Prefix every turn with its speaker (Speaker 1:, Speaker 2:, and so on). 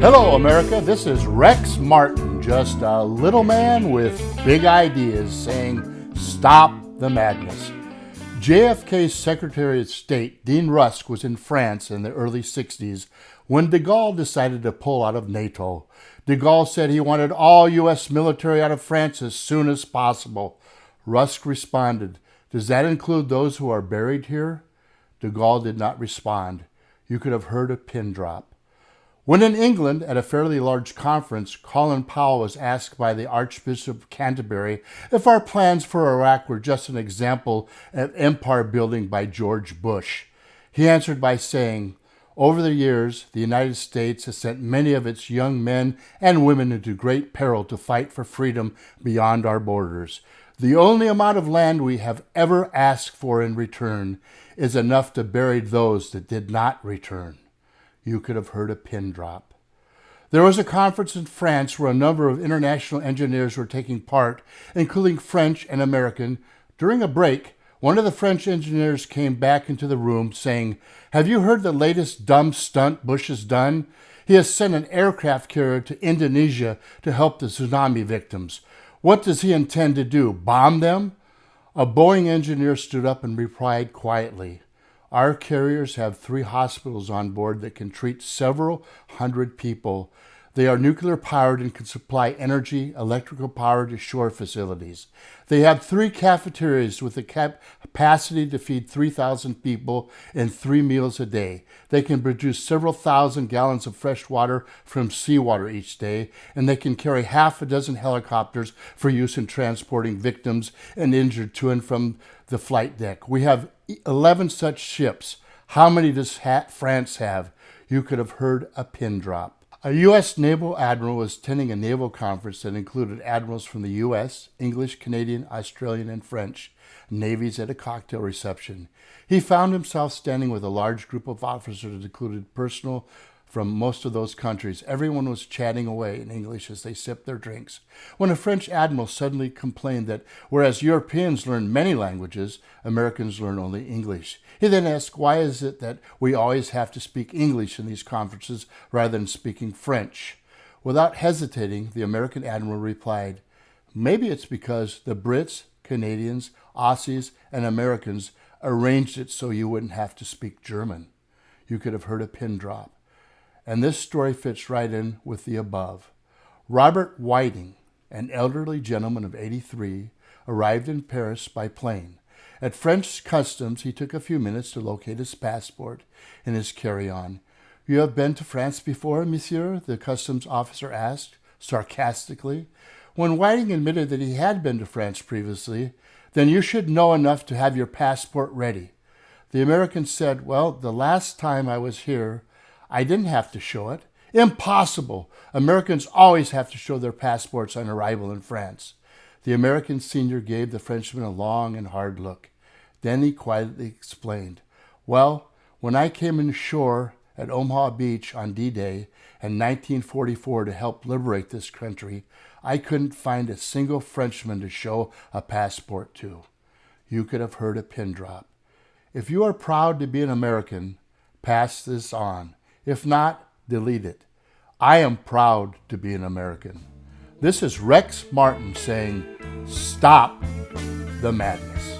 Speaker 1: Hello, America. This is Rex Martin, just a little man with big ideas saying, stop the madness. JFK's Secretary of State, Dean Rusk, was in France in the early 60s when de Gaulle decided to pull out of NATO. De Gaulle said he wanted all U.S. military out of France as soon as possible. Rusk responded, "Does that include those who are buried here?" De Gaulle did not respond. You could have heard a pin drop. When in England, at a fairly large conference, Colin Powell was asked by the Archbishop of Canterbury if our plans for Iraq were just an example of empire building by George Bush. He answered by saying, "Over the years, the United States has sent many of its young men and women into great peril to fight for freedom beyond our borders. The only amount of land we have ever asked for in return is enough to bury those that did not return." You could have heard a pin drop. There was a conference in France where a number of international engineers were taking part, including French and American. During a break, one of the French engineers came back into the room saying, "Have you heard the latest dumb stunt Bush has done? He has sent an aircraft carrier to Indonesia to help the tsunami victims. What does he intend to do, bomb them?" A Boeing engineer stood up and replied quietly, "Our carriers have 3 hospitals on board that can treat several hundred people. They are nuclear powered and can supply energy, electrical power to shore facilities. They have 3 cafeterias with the capacity to feed 3,000 people and 3 meals a day. They can produce several thousand gallons of fresh water from seawater each day, and they can carry half a dozen helicopters for use in transporting victims and injured to and from the flight deck. We have 11 such ships. How many does France have?" You could have heard a pin drop. A U.S. naval admiral was attending a naval conference that included admirals from the U.S., English, Canadian, Australian, and French navies at a cocktail reception. He found himself standing with a large group of officers that included personnel from most of those countries. Everyone was chatting away in English as they sipped their drinks, when a French admiral suddenly complained that whereas Europeans learn many languages, Americans learn only English. He then asked, "Why is it that we always have to speak English in these conferences rather than speaking French?" Without hesitating, the American admiral replied, "Maybe it's because the Brits, Canadians, Aussies, and Americans arranged it so you wouldn't have to speak German." You could have heard a pin drop. And this story fits right in with the above. Robert Whiting, an elderly gentleman of 83, arrived in Paris by plane. At French customs, he took a few minutes to locate his passport in his carry-on. "You have been to France before, monsieur?" the customs officer asked, sarcastically. When Whiting admitted that he had been to France previously, "Then you should know enough to have your passport ready." The American said, "Well, the last time I was here, I didn't have to show it." "Impossible! Americans always have to show their passports on arrival in France." The American senior gave the Frenchman a long and hard look. Then he quietly explained, "Well, when I came ashore at Omaha Beach on D-Day in 1944 to help liberate this country, I couldn't find a single Frenchman to show a passport to." You could have heard a pin drop. If you are proud to be an American, pass this on. If not, delete it. I am proud to be an American. This is Rex Martin saying, stop the madness.